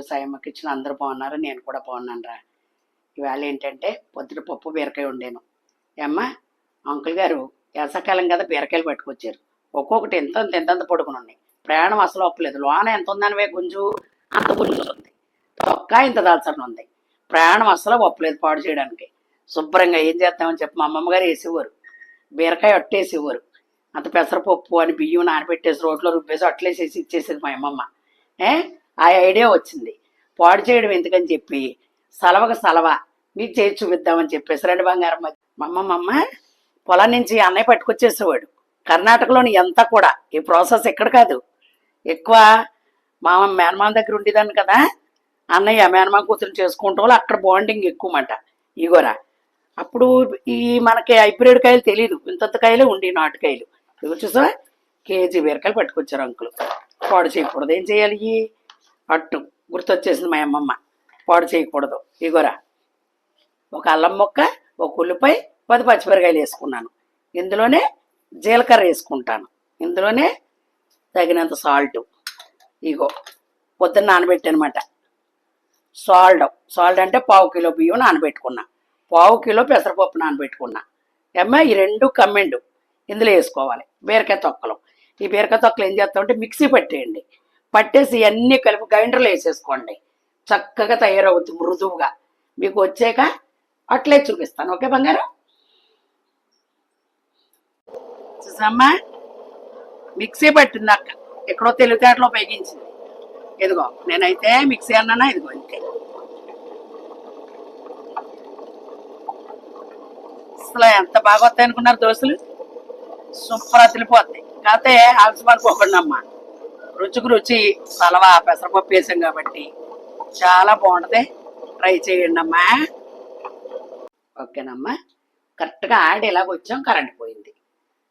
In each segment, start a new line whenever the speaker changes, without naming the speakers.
సాయమ్మకి ఇచ్చిన అందరూ బాగున్నారు, నేను కూడా బాగున్నాను రా. ఇవాళ ఏంటంటే పొద్దున పప్పు బీరకాయ వండాను. ఏమ్మా, అంకుల్ గారు వేసవకాలం కదా బీరకాయలు పట్టుకొచ్చారు. ఒక్కొక్కటి ఎంతంత పొడుగును ఉన్నాయి. ప్రయాణం అసలు ఒప్పలేదు. లోన ఎంత ఉందనివే గుంజు, అంత గుంజు ఉంది. తొక్క ఇంత దాల్చడం ఉంది. ప్రయాణం అసలు ఒప్పలేదు పాడు చేయడానికి. శుభ్రంగా ఏం చేద్దామని చెప్పి మా అమ్మమ్మ గారు వేసేవారు. బీరకాయ అట్టేసేవారు. అంత పెసరపప్పు అని బియ్యం నానబెట్టేసి రోట్లో రుబ్బేసి అట్లేసేసి ఇచ్చేసేది మా అమ్మమ్మ. ఆ ఐడియా వచ్చింది. పాడు చేయడం ఎందుకని చెప్పి సలవ మీకు చేసి చూపిద్దామని చెప్పేసి రెండు బంగారం మా అమ్మమ్మ పొలం నుంచి అన్నయ్య పట్టుకొచ్చేసేవాడు. కర్ణాటకలోని ఎంత కూడా ఈ ప్రాసెస్ ఎక్కడ కాదు. ఎక్కువ మా మేనమామ దగ్గర ఉండేదాన్ని కదా, అన్నయ్య మేనమామ కూతురు చేసుకుంటాం వాళ్ళు అక్కడ బాండింగ్ ఎక్కువ మాట. ఇగోరా అప్పుడు ఈ మనకి హైబ్రిడ్ కాయలు తెలియదు, ఇంతంత కాయలే ఉండి నాటుకాయలు. ఇవి చూసా కేజీ బీరకాయలు పట్టుకొచ్చారు అంకులు. పాడు చేయకూడదు. ఏం చేయాలి? అట్టు గుర్తొచ్చేసింది మా అమ్మమ్మ, పాడు చేయకూడదు. ఇగోరా ఒక అల్లం ముక్క, ఒక ఉల్లిపాయ, 10 పచ్చిమిరకాయలు వేసుకున్నాను. ఇందులోనే జీలకర్ర వేసుకుంటాను. ఇందులోనే తగినంత సాల్ట్. ఇగో పొద్దున్న నానబెట్టనమాట. సాల్ట్ అంటే 1/2 కిలో బియ్యం నానబెట్టుకున్నా, 1/2 కిలో పెసరపప్పు నానబెట్టుకున్నా. ఈ 2 కమ్మెండు ఇందులో వేసుకోవాలి. బీరకాయ తొక్కలు. ఈ బీరకాయ తొక్కలు ఏం చేస్తామంటే మిక్సీ పట్టేయండి. పట్టేసి అన్నీ కలిపి గ్రైండర్లో వేసేసుకోండి. చక్కగా తయారవుతుంది మృదువుగా. మీకు వచ్చాక అట్లే చూపిస్తాను. ఓకే బంగారం? చూసమ్మా, మిక్సీ పట్టింది అక్క, ఎక్కడో తెలివితేటలో ఉపయోగించింది. ఇదిగో నేనైతే మిక్సీ అన్నానా, ఇదిగో అంతే. అసలు ఎంత బాగా వస్తాయి అనుకున్నారు దోశలు, సూపర్ తెలిపోతాయి. కాకపోతే ఆలస్యపడిపోకుండా అమ్మా, రుచికి రుచి. సలవా పెసరపప్పు వేసాం కాబట్టి చాలా బాగుంటుంది. ట్రై చేయండి అమ్మా. ఓకేనమ్మా. కరెక్ట్గా ఆడి ఇలాగ వచ్చాం, కరెంట్ పోయింది.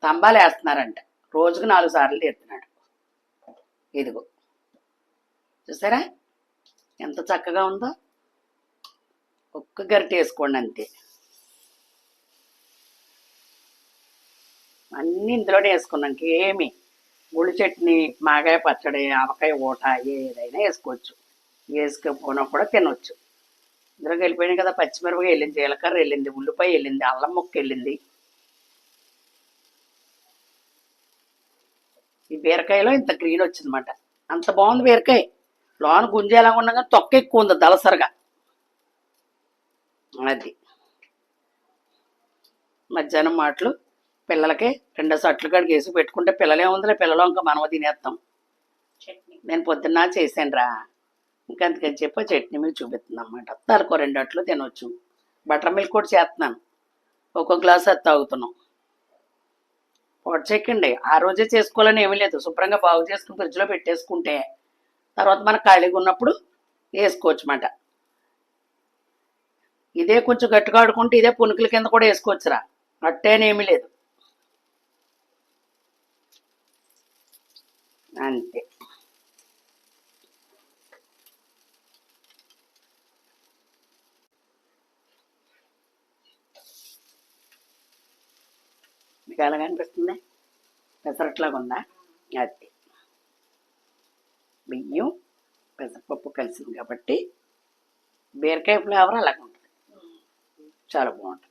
తంబాలు వేస్తున్నారంట, రోజుకు 4 సార్లు తీస్తున్నాడు. ఇదిగో చూసారా ఎంత చక్కగా ఉందో. ఒక్క గరిటె వేసుకోండి అంతే. అన్నీ ఇందులోనే వేసుకున్నాం. ఇంకేమి గుడి చట్నీ, మాగాయ పచ్చడి, ఆవకాయ ఊట ఏదైనా వేసుకోవచ్చు. వేసుకపోయినా కూడా తినవచ్చు. ఇందులోకి వెళ్ళిపోయినాయి కదా, పచ్చిమిరపకాయ వెళ్ళింది, జీలకర్ర వెళ్ళింది, ఉల్లిపాయ వెళ్ళింది, అల్లం ముక్క వెళ్ళింది. ఈ బీరకాయలో ఇంత గ్రీన్ వచ్చిందన్నమాట. అంత బాగుంది బీరకాయ. లోన గుంజ ఎలా ఉండగా తొక్క ఎక్కువ ఉంది దళసరిగా. అది మధ్యాహ్నం మాటలు పిల్లలకి 2 సట్లు కాడికి వేసి పెట్టుకుంటే పిల్లలే ఉందిలే, పిల్లలు ఇంకా మనము తినేస్తాం. నేను పొద్దున్న చేశాను రా, ఇంకా అందుకని చెప్పి చట్నీ మీకు చూపిస్తుంది అన్నమాట. తలకు 2 అట్లు తినవచ్చు. బటర్ మిల్క్ కూడా చేస్తున్నాను, ఒక్కొక్క గ్లాస్ అది తాగుతున్నాం. పొడి చెక్కండి. ఆ రోజే చేసుకోవాలని ఏమీ లేదు. శుభ్రంగా బాగు చేసుకుని ఫ్రిడ్జ్లో పెట్టేసుకుంటే తర్వాత మనకు ఖాళీగా ఉన్నప్పుడు వేసుకోవచ్చు అన్నమాట. ఇదే కొంచెం గట్టిగా ఆడుకుంటే ఇదే పునుకుల కింద కూడా వేసుకోవచ్చురా, అట్టేనేమీ లేదు. అంతే. మీకు ఎలాగ అనిపిస్తుంది? పెసరట్లాగా ఉందా? అది బియ్యం పెసరపప్పు కలిసింది కాబట్టి బీరకాయ ఫ్లేవర్ అలాగ ఉంటుంది, చాలా బాగుంటుంది.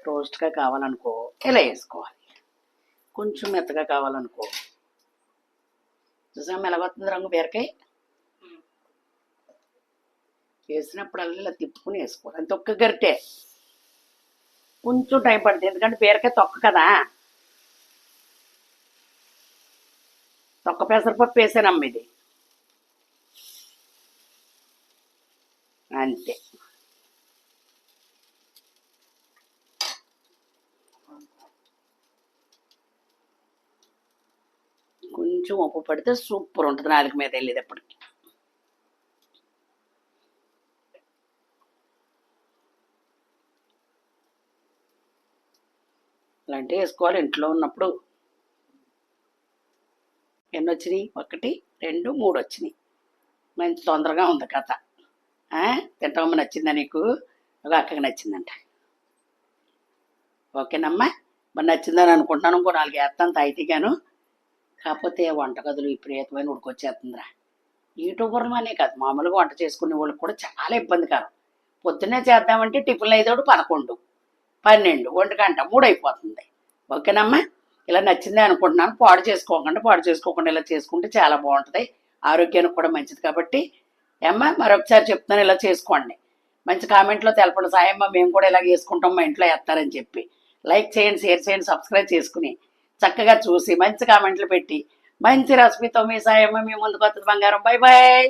రోస్ట్గా కావాలనుకో ఇలా వేసుకోవాలి, కొంచెం మెత్తగా కావాలనుకో. చూసాము ఎలాగొస్తుంది రంగు బీరకాయ. వేసినప్పుడల్లా ఇలా తిప్పుకుని వేసుకోవాలి. అంత ఒక్క గరిటె. కొంచెం టైం పడుతుంది, ఎందుకంటే బీరకాయ తొక్క కదా. తొక్క పెసరపప్పు వేసానమ్మ ఇది. అంతే. కొంచెం ఉప్పు పడితే సూపర్ ఉంటుంది, నాలుగు మీద వెళ్ళేటప్పటికి. ఇలాంటివి వేసుకోవాలి ఇంట్లో ఉన్నప్పుడు. ఎన్ని వచ్చినాయి? 1 2 3 వచ్చినాయి. మంచి తొందరగా ఉంది కథ. తింటామమ్మ, నచ్చిందా నీకు? ఒక అక్కకి నచ్చిందంట. ఓకేనమ్మా, మరి నచ్చిందని అనుకుంటున్నాను. ఇంకో 4 వేస్తాను తాయితీగాను. కాకపోతే వంటగదులు విపరీతమైన ఉడికొచ్చేస్తుందిరా. యూట్యూబర్లు అనే కాదు, మామూలుగా వంట చేసుకునే వాళ్ళకి కూడా చాలా ఇబ్బందికరం. పొద్దున్నే చేద్దామంటే టిఫిన్లు అయ్యేటప్పుడు 11, 12, 1 గంట 3 అయిపోతుంది. ఓకేనమ్మా, ఇలా నచ్చిందే అనుకుంటున్నాను. పాడు చేసుకోకుండా ఇలా చేసుకుంటే చాలా బాగుంటుంది, ఆరోగ్యానికి కూడా మంచిది. కాబట్టి ఏమ్మా మరొకసారి చెప్తున్నాను, ఇలా చేసుకోండి. మంచి కామెంట్లో తెలపండి, సాయమ్మ మేము కూడా ఇలా చేసుకుంటాం, మా ఇంట్లో వేస్తారని చెప్పి. లైక్ చేయండి, షేర్ చేయండి, సబ్స్క్రైబ్ చేసుకుని చక్కగా చూసి మంచి కామెంట్లు పెట్టి మంచి రెసిపీతో మీ సాయమ్మ మీ ముందుకు వస్తుంది బంగారం. Bye bye.